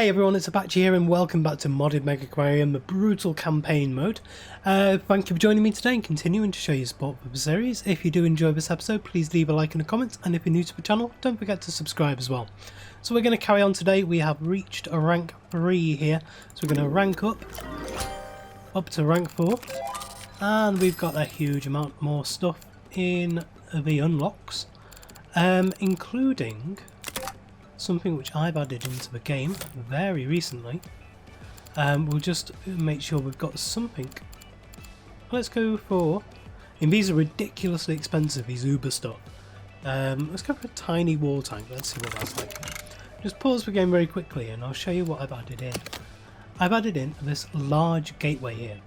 Hey everyone, it's Apache here and welcome back to Modded Megaquarium, the brutal campaign mode. Thank you for joining me today and continuing to show you support for the series. If you do enjoy this episode, please leave a like and a comment, and if you're new to the channel, don't forget to subscribe as well. So we're going to carry on today. We have reached a rank 3 here, so we're going to rank up to rank 4, and we've got a huge amount more stuff in the unlocks, including something which I've added into the game very recently. We'll just make sure we've got something. Let's go for, and these are ridiculously expensive, these Uber stuff. Let's go for a tiny wall tank. Let's see what that's like. Just pause the game very quickly and I'll show you what I've added in. I've added in this large gateway here,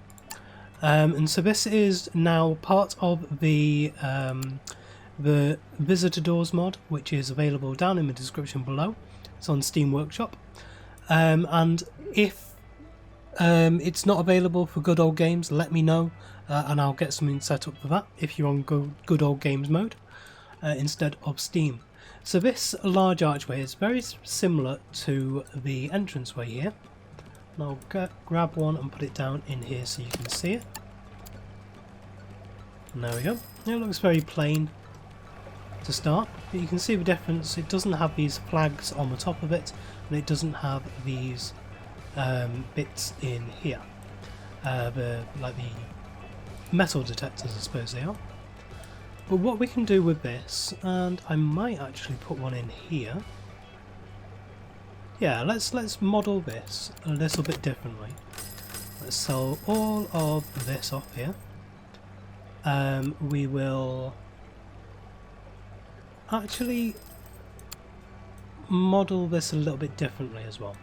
and so this is now part of the Visitor Doors mod, which is available down in the description below. It's on Steam Workshop, and if it's not available for Good Old Games, let me know, and I'll get something set up for that if you're on Good Old Games mode instead of Steam. So this large archway is very similar to the entranceway here, and I'll grab one and put it down in here so you can see it. And there we go. It looks very plain to start, but you can see the difference. It doesn't have these flags on the top of it, and it doesn't have these bits in here, like the metal detectors, I suppose they are. But what we can do with this, and I might actually put one in here. Yeah, let's model this a little bit differently. Let's sell all of this off here. We will actually model this a little bit differently as well.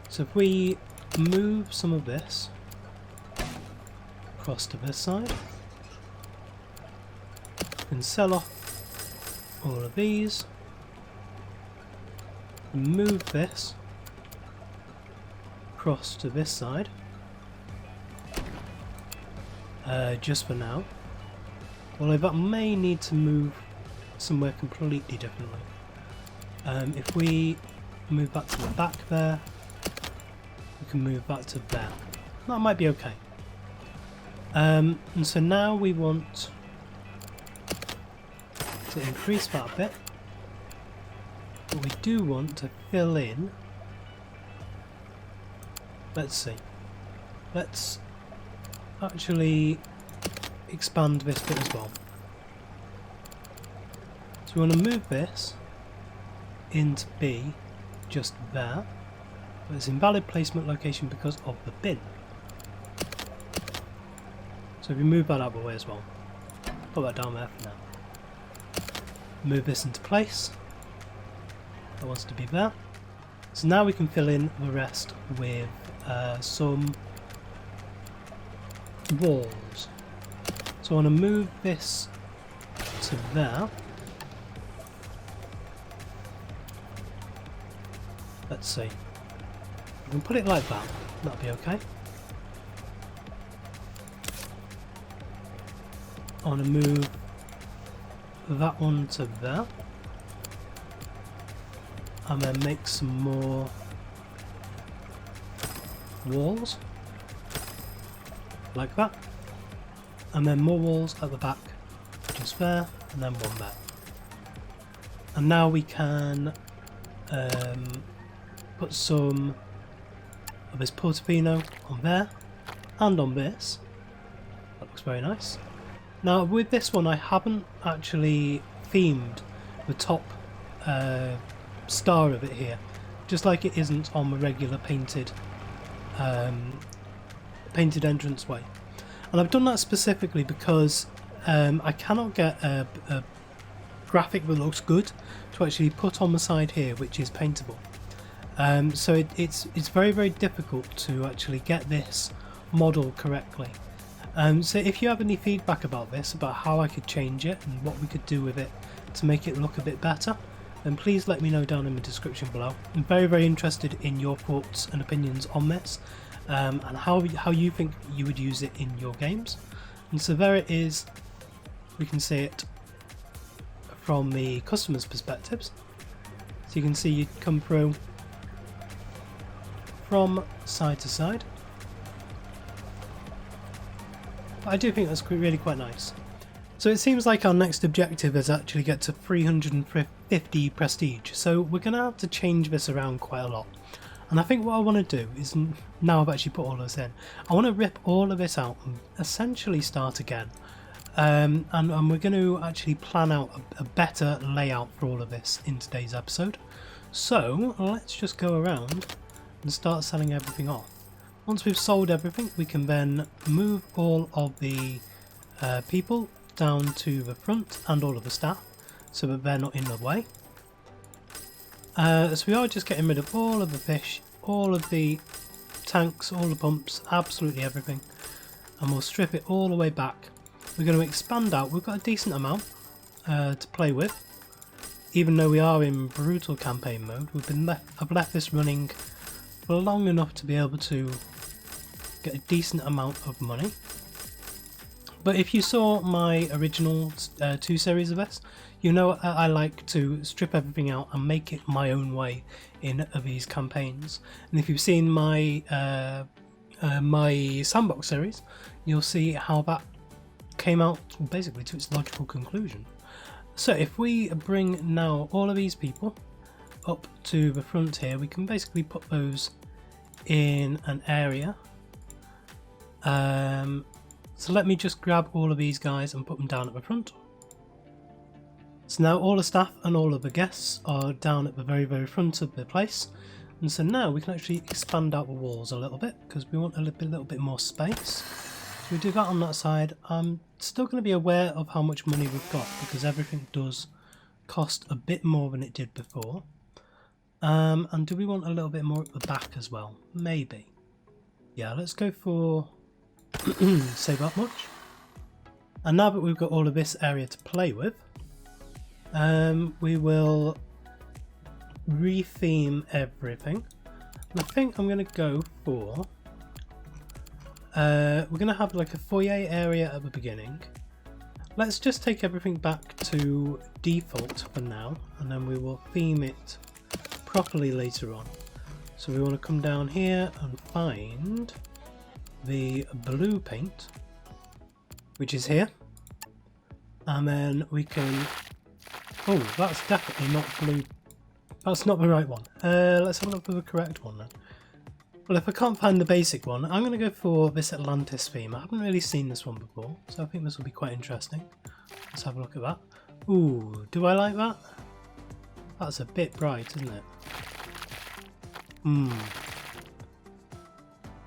So if we move some of this across to this side, we can sell off all of these, move this across to this side, just for now, although that may need to move somewhere completely differently. If we move that to the back there, we can move that to there. That might be okay. And so now we want to increase that a bit, but we do want to fill in. Let's see. Let's actually expand this bit as well. So we want to move this into B, just there, but it's invalid placement location because of the bin. So if we move that out of the way as well, put that down there for now. Move this into place, that wants to be there. So now we can fill in the rest with some walls. So I want to move this to there. Let's see. We can put it like that. That'll be okay. I want to move that one to there. And then make some more walls. Like that. And then more walls at the back. Just there. And then one there. And now we can put some of this Portofino on there and on this. That looks very nice. Now with this one I haven't actually themed the top star of it here, just like it isn't on the regular painted entranceway. And I've done that specifically because I cannot get a graphic that looks good to actually put on the side here, which is paintable. So it's very, very difficult to actually get this model correctly. So if you have any feedback about this, about how I could change it and what we could do with it to make it look a bit better, then please let me know down in the description below. I'm very, very interested in your thoughts and opinions on this, and how you think you would use it in your games. And so there it is. We can see it from the customer's perspectives. So you can see you come through, from side to side. But I do think that's really quite nice. So it seems like our next objective is actually get to 350 prestige, so we're going to have to change this around quite a lot. And I think what I want to do is, now I've actually put all of this in, I want to rip all of this out and essentially start again. And we're going to actually plan out a better layout for all of this in today's episode. So let's just go around and start selling everything off. Once we've sold everything, we can then move all of the people down to the front and all of the staff so that they're not in the way. So we are just getting rid of all of the fish, all of the tanks, all the pumps, absolutely everything, and we'll strip it all the way back. We're going to expand out. We've got a decent amount to play with, even though we are in brutal campaign mode. I've left this running for long enough to be able to get a decent amount of money. But if you saw my original 2 series of this, you know I like to strip everything out and make it my own way in these campaigns. And if you've seen my my sandbox series, you'll see how that came out basically to its logical conclusion. So if we bring now all of these people up to the front here, we can basically put those in an area. So let me just grab all of these guys and put them down at the front. So now all the staff and all of the guests are down at the very front of the place. And so now we can actually expand out the walls a little bit because we want a little bit more space. So we do that on that side. I'm still going to be aware of how much money we've got because everything does cost a bit more than it did before. And do we want a little bit more at the back as well? Maybe. Yeah, let's go for save that much. And now that we've got all of this area to play with, we will re-theme everything. And I think I'm going to go for we're going to have like a foyer area at the beginning. Let's just take everything back to default for now, and then we will theme it properly later on. So we want to come down here and find the blue paint, which is here, and then we can, oh, that's definitely not blue, that's not the right one. Let's have a look for the correct one then. Well, if I can't find the basic one, I'm going to go for this Atlantis theme. I haven't really seen this one before, so I think this will be quite interesting. Let's have a look at that. Ooh, do I like that? That's a bit bright, isn't it?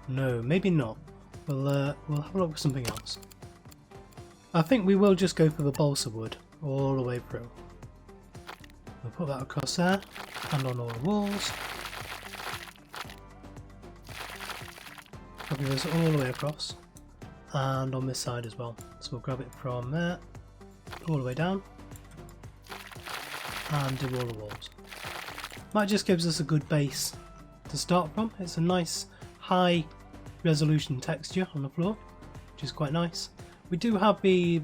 No, maybe not. We'll have a look for something else. I think we will just go for the balsa wood all the way through. We'll put that across there and on all the walls. Copy this all the way across and on this side as well. So we'll grab it from there all the way down and do all the walls. That just gives us a good base to start from. It's a nice high resolution texture on the floor, which is quite nice. We do have the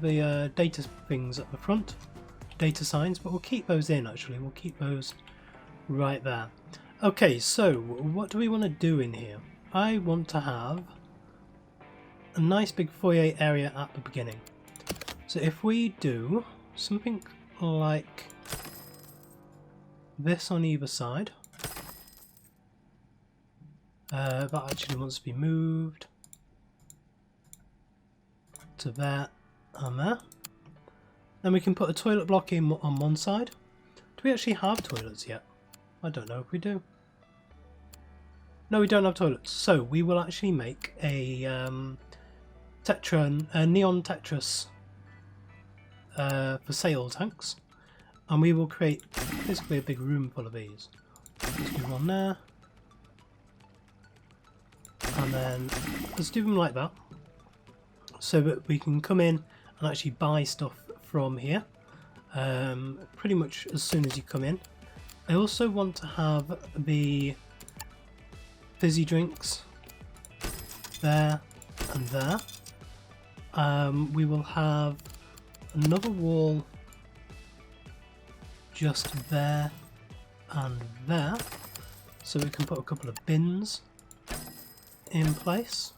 data things at the front, data signs, but we'll keep those in actually. We'll keep those right there. Okay, so what do we want to do in here? I want to have a nice big foyer area at the beginning. So if we do something like this on either side, that actually wants to be moved to there and there. Then we can put a toilet block in on one side. Do we actually have toilets yet? I don't know if we do. No, we don't have toilets. So we will actually make a neon Tetris for sail tanks, and we will create basically a big room full of these. Let's do one there. And then let's do them like that, so that we can come in and actually buy stuff from here pretty much as soon as you come in. I also want to have the fizzy drinks there and there. We will have another wall just there and there, so we can put a couple of bins in place,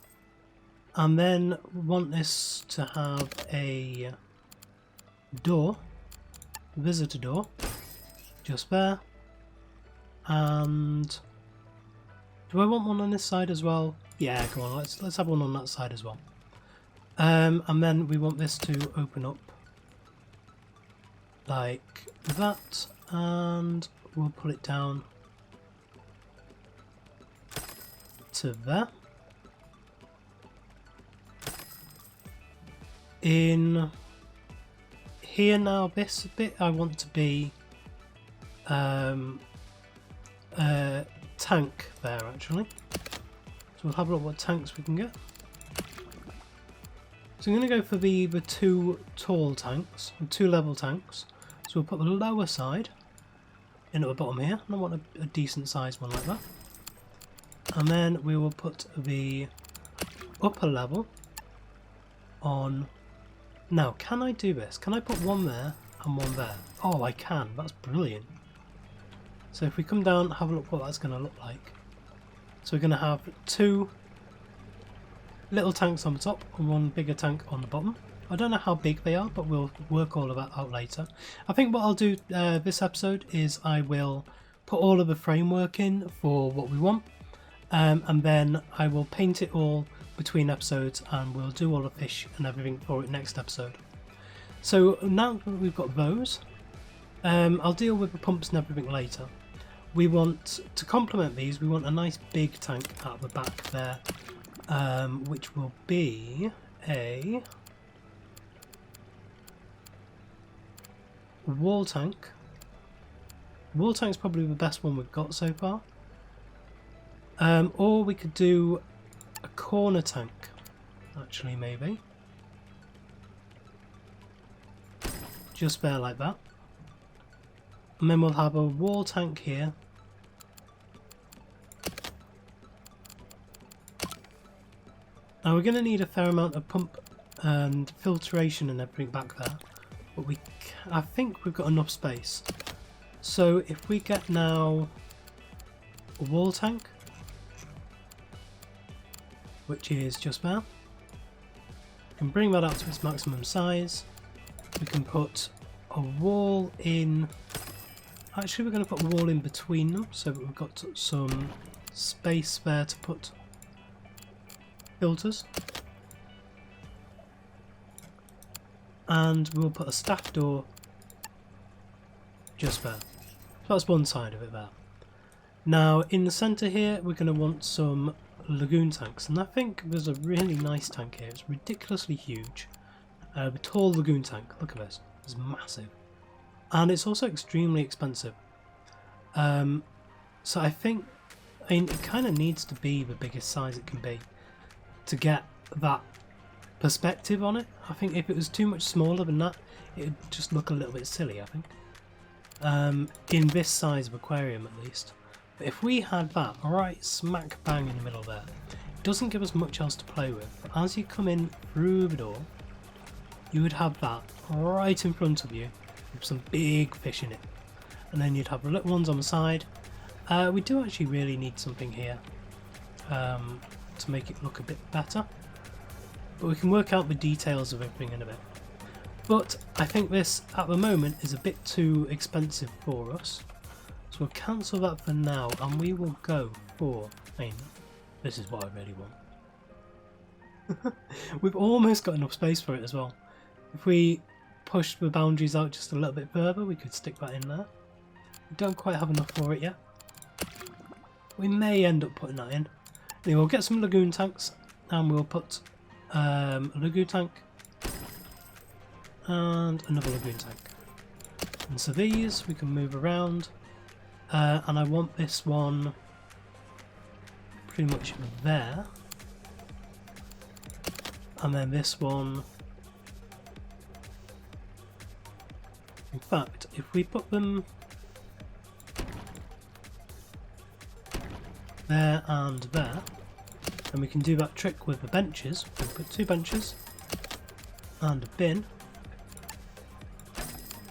and then we want this to have a door, visitor door, just there. And do I want one on this side as well? Yeah, come on, let's have one on that side as well. And then we want this to open up like that, and we'll put it down to there. In here now, this bit I want to be tank there actually. So we'll have a look what tanks we can get. So I'm going to go for the two tall tanks, two level tanks. So we'll put the lower side in at the bottom here, and I want a decent sized one like that. And then we will put the upper level on. Now, can I do this? Can I put one there and one there? Oh, I can. That's brilliant. So if we come down, have a look what that's going to look like. So we're going to have two little tanks on the top and one bigger tank on the bottom. I don't know how big they are, but we'll work all of that out later. I think what I'll do this episode is I will put all of the framework in for what we want, and then I will paint it all between episodes, and we'll do all the fish and everything for it next episode. So now that we've got those, I'll deal with the pumps and everything later. We want to complement these, we want a nice big tank at the back there, which will be a wall tank. Wall tank's probably the best one we've got so far. Or we could do a corner tank, actually, maybe. Just there like that. And then we'll have a wall tank here. Now we're going to need a fair amount of pump and filtration and everything back there, but I think we've got enough space. So if we get now a wall tank, which is just there, we can bring that out to its maximum size. We can put a wall in. Actually, we're going to put a wall in between them so that we've got some space there to put filters. And we'll put a staff door just there. So that's one side of it there. Now, in the centre here, we're going to want some lagoon tanks, and I think there's a really nice tank here. It's ridiculously huge. A tall lagoon tank. Look at this. It's massive. And it's also extremely expensive. So I think, it kind of needs to be the biggest size it can be to get that perspective on it. I think if it was too much smaller than that, it would just look a little bit silly, I think. In this size of aquarium at least. But if we had that right smack bang in the middle there, it doesn't give us much else to play with. As you come in through the door, you would have that right in front of you with some big fish in it. And then you'd have the little ones on the side. We do actually really need something here to make it look a bit better. But we can work out the details of everything in a bit. But I think this, at the moment, is a bit too expensive for us. So we'll cancel that for now, and we will go for... this is what I really want. We've almost got enough space for it as well. If we push the boundaries out just a little bit further, we could stick that in there. We don't quite have enough for it yet. We may end up putting that in. Anyway, we'll get some lagoon tanks, and we'll put a lagoon tank and another lagoon tank. And so these we can move around, and I want this one pretty much there, and then this one. In fact, if we put them there and there, and we can do that trick with the benches. We'll put two benches and a bin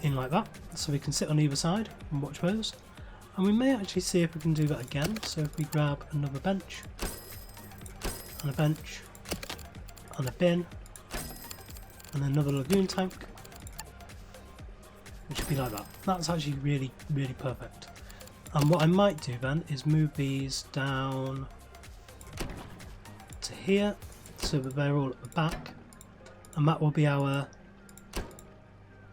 in like that, so we can sit on either side and watch those. And we may actually see if we can do that again. So if we grab another bench and a bench and a bin and another lagoon tank. It should be like that. That's actually really, really perfect. And what I might do then is move these down to here so that they're all at the back, and that will be our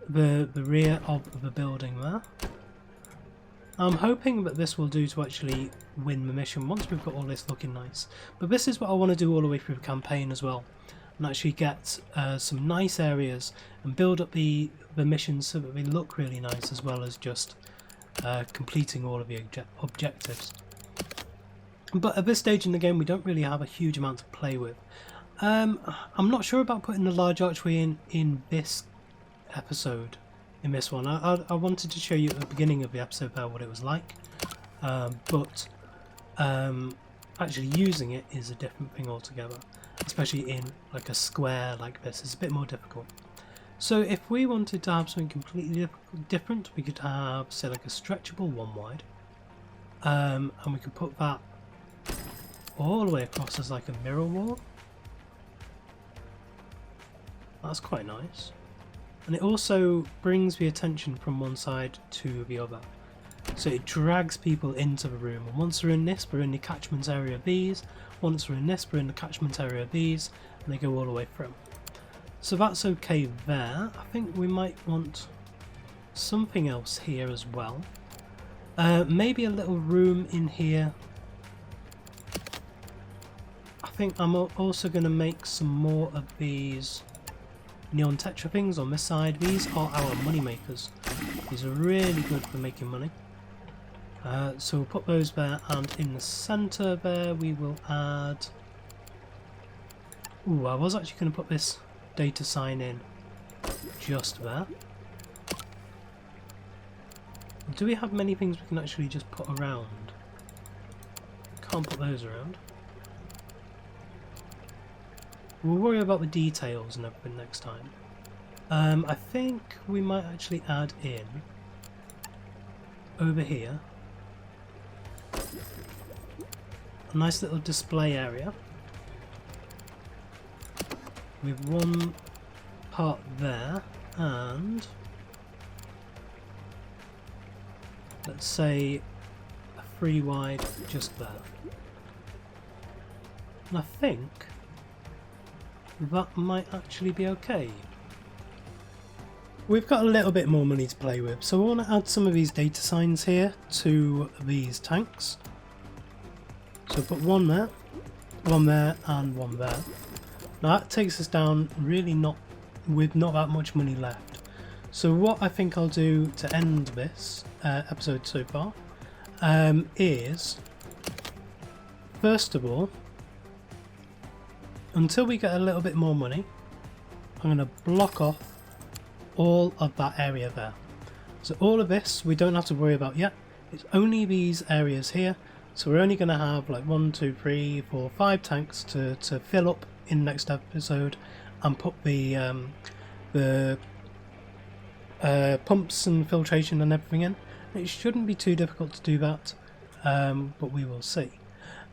the rear of the building there. I'm hoping that this will do to actually win the mission once we've got all this looking nice. But this is what I want to do all the way through the campaign as well, and actually get some nice areas and build up the missions so that they look really nice, as well as just completing all of the objectives. But at this stage in the game we don't really have a huge amount to play with. I'm not sure about putting the large archway in this episode, in this one. I wanted to show you at the beginning of the episode there what it was like, but actually using it is a different thing altogether, especially in like a square like this. It's a bit more difficult. So if we wanted to have something completely different, we could have, say, like a stretchable one wide, and we could put that all the way across as like a mirror wall. That's quite nice. And it also brings the attention from one side to the other. So it drags people into the room, and once they're in this, they're in the catchment area of these. Once they're in this, they're in the catchment area of these, and they go all the way through. So that's okay there. I think we might want something else here as well. Maybe a little room in here. I think I'm also going to make some more of these neon tetra things on this side. These are our money makers. These are really good for making money. So we'll put those there, and in the centre there we will add... Ooh, I was actually going to put this data sign in just there. Do we have many things we can actually just put around? Can't put those around. We'll worry about the details and everything next time. I think we might actually add in over here a nice little display area with one part there, and let's say a 3 wide just there. And I think that might actually be okay. We've got a little bit more money to play with, so we want to add some of these data signs here to these tanks. So put one there, and one there. Now that takes us down really with not that much money left. So what I think I'll do to end this episode so far is, first of all, until we get a little bit more money, I'm going to block off all of that area there. So all of this we don't have to worry about yet. It's only these areas here. So we're only going to have like 1, 2, 3, 4, 5 tanks to fill up in the next episode, and put the pumps and filtration and everything in. It shouldn't be too difficult to do that, but we will see.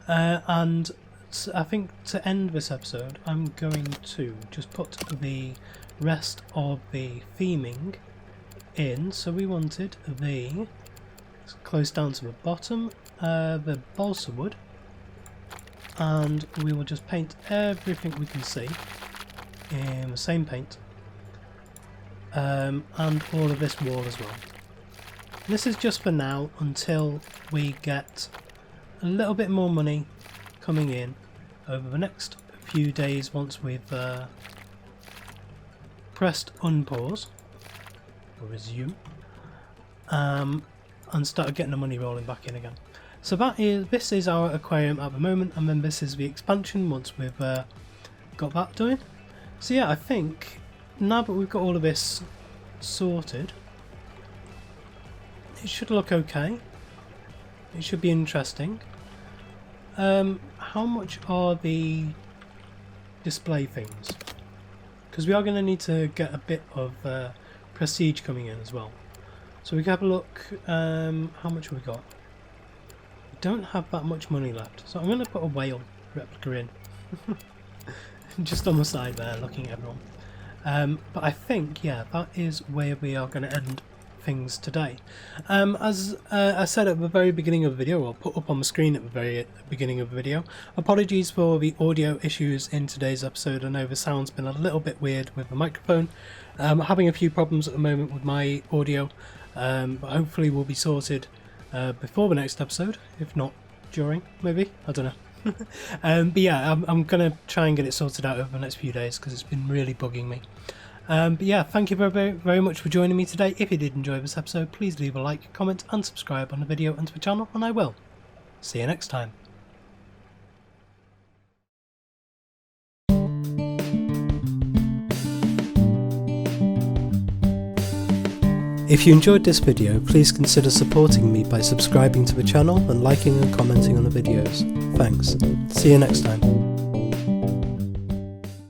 And I think to end this episode I'm going to just put the rest of the theming in. So we wanted the, close down to the bottom, the balsa wood, and we will just paint everything we can see in the same paint, and all of this wall as well. This is just for now until we get a little bit more money coming in over the next few days, once we've pressed unpause or resume, and started getting the money rolling back in again. So this is our aquarium at the moment, and then this is the expansion once we've got that done. So yeah, I think now that we've got all of this sorted, it should look okay. It should be interesting. How much are the display things? Because we are going to need to get a bit of prestige coming in as well. So we can have a look. How much have we got? We don't have that much money left, so I'm going to put a whale replica in. Just on the side there, looking at everyone. But I think, yeah, that is where we are going to end things today. As I said at the very beginning of the video, or put up on the screen at the very beginning of the video, apologies for the audio issues in today's episode. I know the sound's been a little bit weird with the microphone. Having a few problems at the moment with my audio, but hopefully will be sorted before the next episode, if not during, maybe, I don't know. But yeah, I'm going to try and get it sorted out over the next few days because it's been really bugging me. But yeah, thank you very, very much for joining me today. If you did enjoy this episode, please leave a like, comment and subscribe on the video and to the channel, and I will. See you next time. If you enjoyed this video, please consider supporting me by subscribing to the channel and liking and commenting on the videos. Thanks. See you next time.